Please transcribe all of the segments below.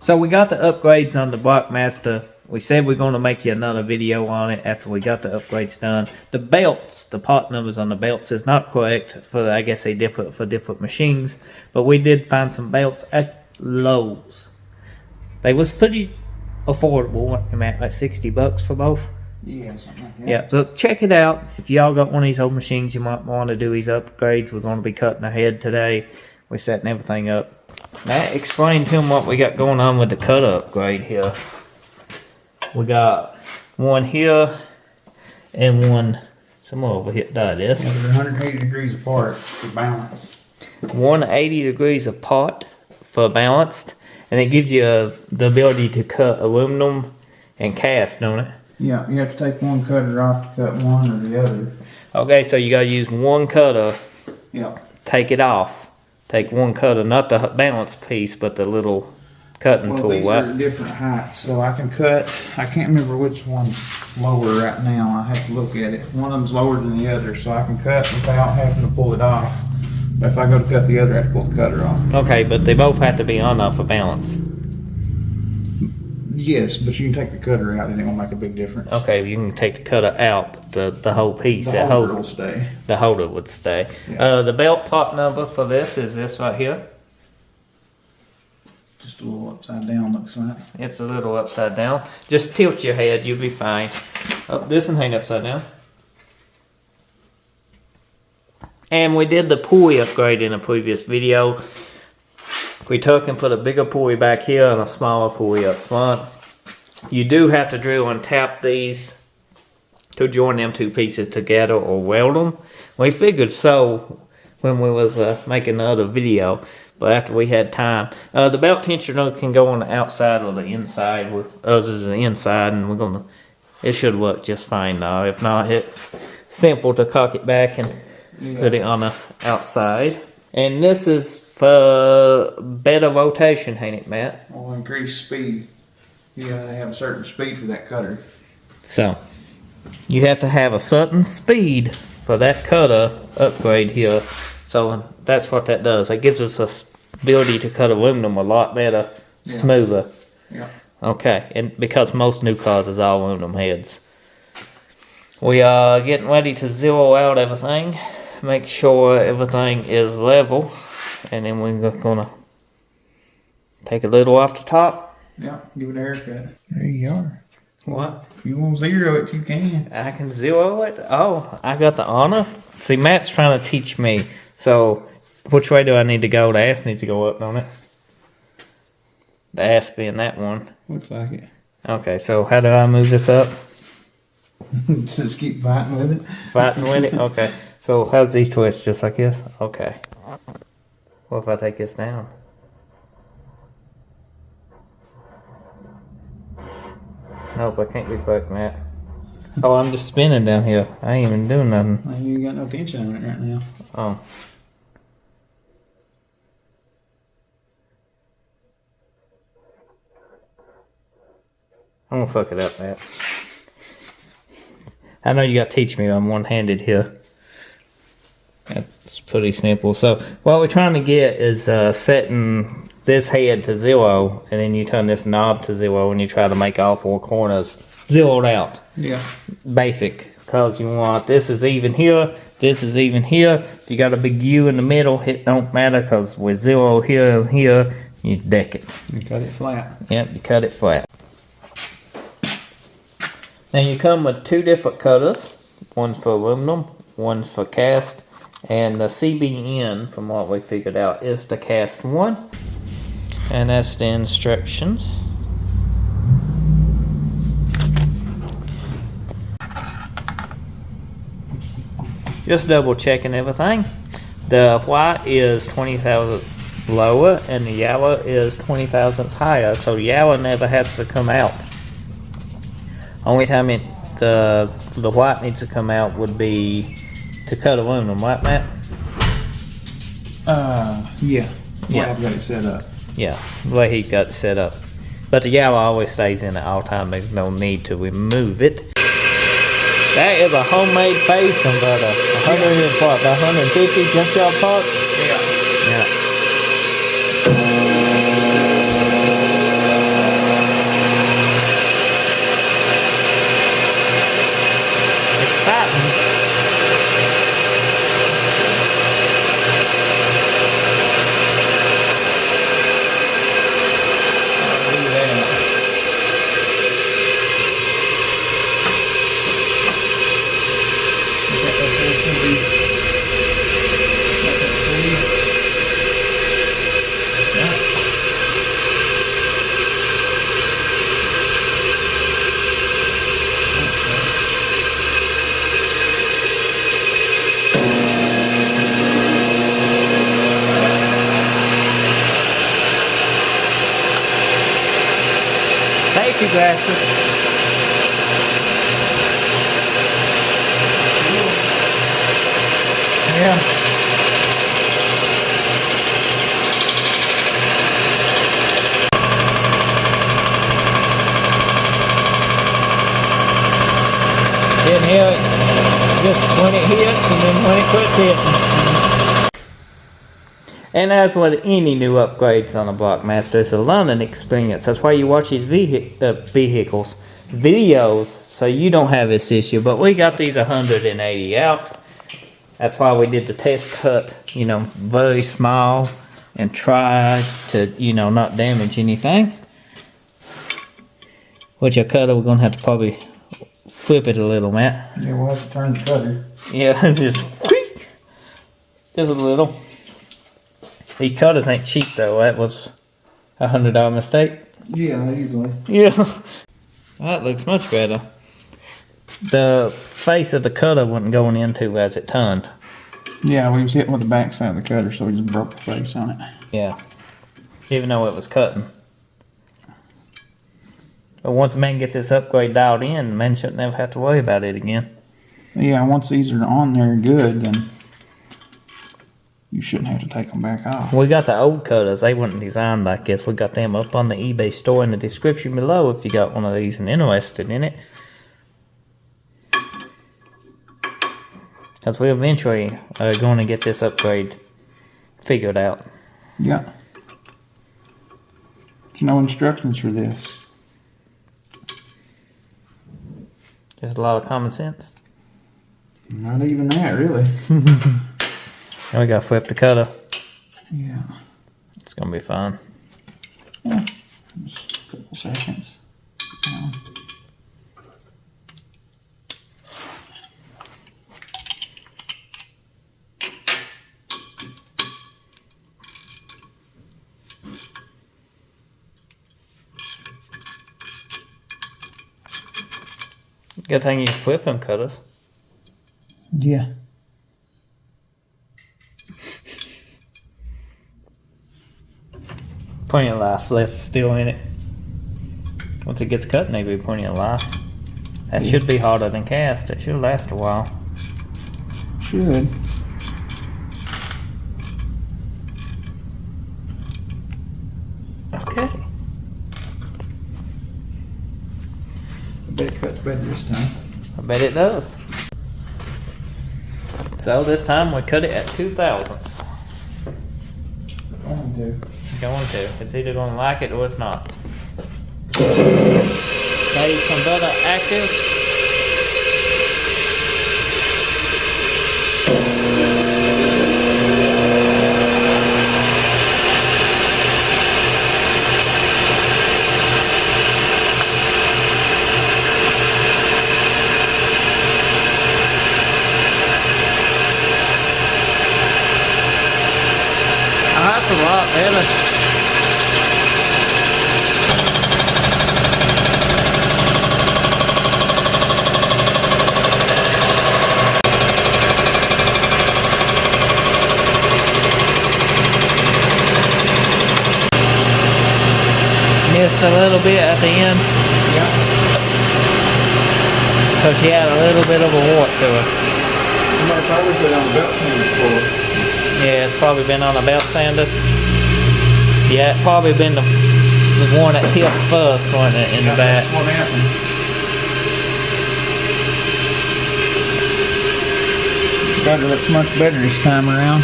So we got the upgrades on the Block Master. We said we're going to make you another video on it after we got the upgrades done. The belts, the part numbers on the belts is not correct for, I guess they differ for different machines. But we did find some belts at Lowe's. They was pretty affordable, like 60 bucks for both. Yeah, something like that. Yeah, so check it out. If y'all got one of these old machines, you might want to do these upgrades. We're going to be cutting ahead today. We're setting everything up. Matt, explain to him what we got going on with the cut upgrade here. We got one here and one somewhere over here. There it is. Yeah, they're 180 degrees apart for balance. 180 degrees apart for balanced, and it gives you the ability to cut aluminum and cast, don't it? Yeah, you have to take one cutter off to cut one or the other. Okay, so you gotta use one cutter. Yeah. Take it off. Take one cutter, not the balance piece, but the little cutting tool, these right? are different heights, so I can cut. I can't remember which one's lower right now. I have to look at it. One of them's lower than the other, so I can cut without having to pull it off. But if I go to cut the other, I have to pull the cutter off. Okay, but they both have to be on off for balance. Yes, but you can take the cutter out and it won't make a big difference. Okay, you can take the cutter out, but the whole piece, The holder will stay. The holder would stay. Yeah. The belt part number for this is this right here. Just a little upside down, looks like. It's a little upside down. Just tilt your head, you'll be fine. Oh, this one ain't upside down. And we did the pulley upgrade in a previous video. We took and put a bigger pulley back here and a smaller pulley up front. You do have to drill and tap these to join them two pieces together or weld them. We figured so when we was making the other video, but after we had time. The belt tensioner can go on the outside or the inside. Ours is the inside, and it should work just fine now. If not, it's simple to cock it back and put it on the outside. And this is for better rotation, ain't it, Matt? Well, increase speed. You gotta have a certain speed for that cutter. So, you have to have a certain speed for that cutter upgrade here. So, that's what that does. It gives us the ability to cut aluminum a lot better, smoother. Yeah. Okay, and because most new cars is all aluminum heads. We are getting ready to zero out everything. Make sure everything is level. And then we're gonna take a little off the top. Yeah, give it a haircut. There you are. What? If you want to zero it, you can. I can zero it? Oh, I got the honor? See, Matt's trying to teach me. So, which way do I need to go? The ass needs to go up, don't it? The ass being that one. Looks like it. Okay, so how do I move this up? Just keep fighting with it. Fighting with it? Okay. So, how's these twists? Just like this? Okay. What if I take this down? Nope, I can't be quick, Matt. Oh, I'm just spinning down here. I ain't even doing nothing. Well, you ain't got no tension on it right now. Oh. I'm gonna fuck it up, Matt. I know you gotta teach me. I'm one-handed here. That's pretty simple. So what we're trying to get is setting this head to 0, and then you turn this knob to 0, and you try to make all 4 corners zeroed out. Yeah. Basic, because you want this is even here, this is even here. If you got a big U in the middle, it don't matter, because with 0 here and here, you deck it. You cut it flat. Yep, you cut it flat. Now you come with 2 different cutters. One's for aluminum, one's for cast. And the CBN, from what we figured out, is the cast one. And that's the instructions. Just double checking everything. The white is 20 thousandths lower and the yellow is 20 thousandths higher. So the yellow never has to come out. Only time the white needs to come out would be to cut aluminum, right, Matt? Yeah. Yeah. I've got it set up. Yeah, the way he got it set up. But the yellow always stays in at all time. There's no need to remove it. That is a homemade phase converter. 150 junkyard parts? Yeah. Yeah. your glasses. Yeah. Didn't hear it just when it hits and then when it quits hitting. And as with any new upgrades on a Block Master, it's a learning experience. That's why you watch these videos, so you don't have this issue. But we got these 180 out. That's why we did the test cut, you know, very small and try to, you know, not damage anything. With your cutter, we're gonna have to probably flip it a little, Matt. Yeah, we'll have to turn the cutter. Yeah, just a little. These cutters ain't cheap though. That was a $100 mistake. Yeah, easily. Yeah. That looks much better. The face of the cutter wasn't going into as it turned. Yeah, we was hitting with the back side of the cutter, so we just broke the face on it. Yeah. Even though it was cutting. But once man gets this upgrade dialed in, man shouldn't never have to worry about it again. Yeah, once these are on there good, then you shouldn't have to take them back off. We got the old cutters. They weren't designed like this. We got them up on the eBay store in the description below if you got one of these and interested in it. Because we eventually are going to get this upgrade figured out. Yeah. There's no instructions for this. Just a lot of common sense. Not even that, really. Now we gotta flip the cutter. Yeah. It's gonna be fun. Yeah. Just a couple seconds. Yeah. Good thing you can flip them cutters. Yeah. Plenty of life left still in it. Once it gets cut, maybe plenty of life. That should be harder than cast. It should last a while. Should. Okay. I bet it cuts better this time. I bet it does. So this time we cut it at 2/1000ths. Going to. Going to. It's either going to like it or it's not. Phase converter active. That's a lot better. Missed a little bit at the end. Yeah. So she had a little bit of a wart to her. Might probably put it on the belt sander before. Yeah, it's probably been on a belt sander. Yeah, it's probably been the one that hit first, wasn't it, in the back? That's what happened. Cutter looks much better this time around.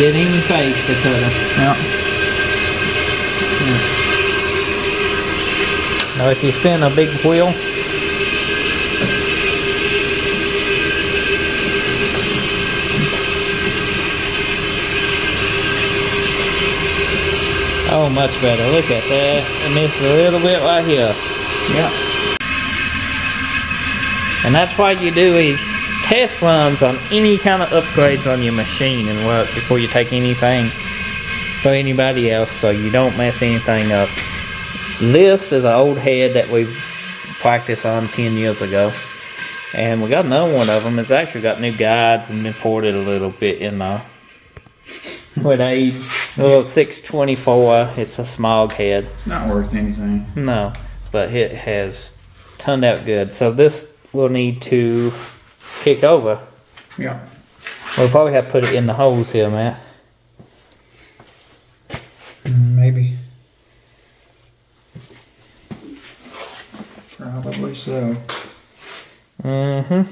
Didn't even face the cutter. Yeah. Now if you spin a big wheel, oh, much better. Look at that. I missed a little bit right here. Yeah. And that's why you do these test runs on any kind of upgrades on your machine and work before you take anything for anybody else, so you don't mess anything up. This is an old head that we practiced on 10 years ago. And we got another one of them. It's actually got new guides and been ported a little bit in the with a little 624. It's a smog head. It's not worth anything. No. but it has turned out good. So this will need to kick over. Yeah. We'll probably have to put it in the holes here, Matt. Maybe. Probably so. Mm-hmm.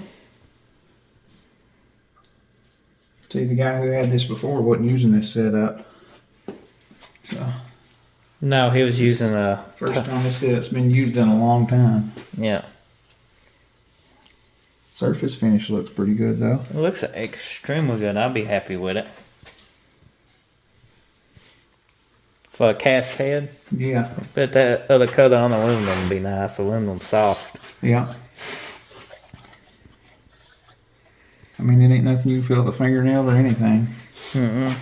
See, the guy who had this before wasn't using this setup. So. No, he was using a... First time this setup's been used in a long time. Yeah. Surface finish looks pretty good though. It looks extremely good. I'll be happy with it. For a cast head. Yeah. But that other color on aluminum would be nice. Aluminum soft. Yeah. I mean, it ain't nothing you can feel with a fingernail or anything. Mm-mm.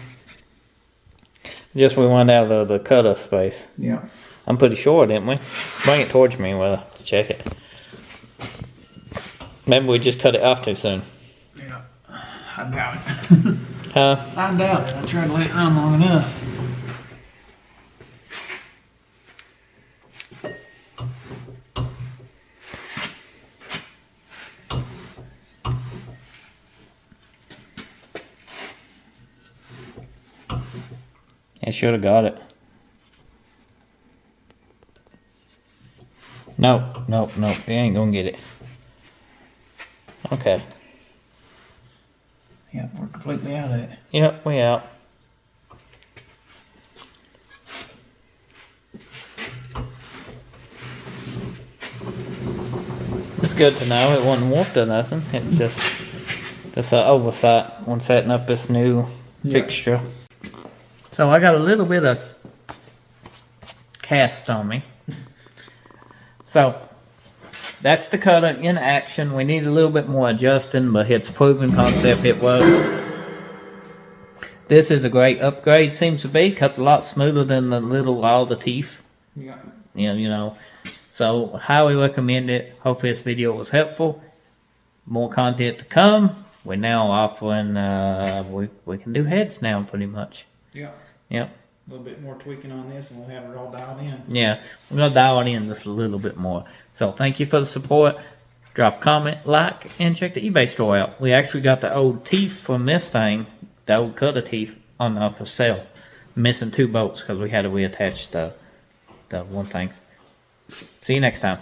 Just we wanted out of the cutter space. Yeah. I'm pretty sure, didn't we? Bring it towards me while I check it. Maybe we just cut it off too soon. Yeah. I doubt it. Huh? I doubt it. I tried to let it run long enough. I should have got it. No, no, no. You ain't gonna get it. Okay. Yeah, we're completely out of it. Yep, we out. It's good to know it wasn't warped or nothing. It just an oversight when setting up this new fixture. So I got a little bit of cast on me. So that's the cutter in action. We need a little bit more adjusting, but it's a proven concept. It works. This is a great upgrade, seems to be. Cuts a lot smoother than the little all the teeth. Yeah. Yeah, you know. So highly recommend it. Hopefully this video was helpful. More content to come. We're now offering we can do heads now pretty much. Yeah. Yep. A little bit more tweaking on this and we'll have it all dialed in. Yeah, we're going to dial it in just a little bit more. So thank you for the support. Drop a comment, like, and check the eBay store out. We actually got the old teeth from this thing, the old cutter teeth, on for sale. Missing 2 bolts because we had to reattach the one things. See you next time.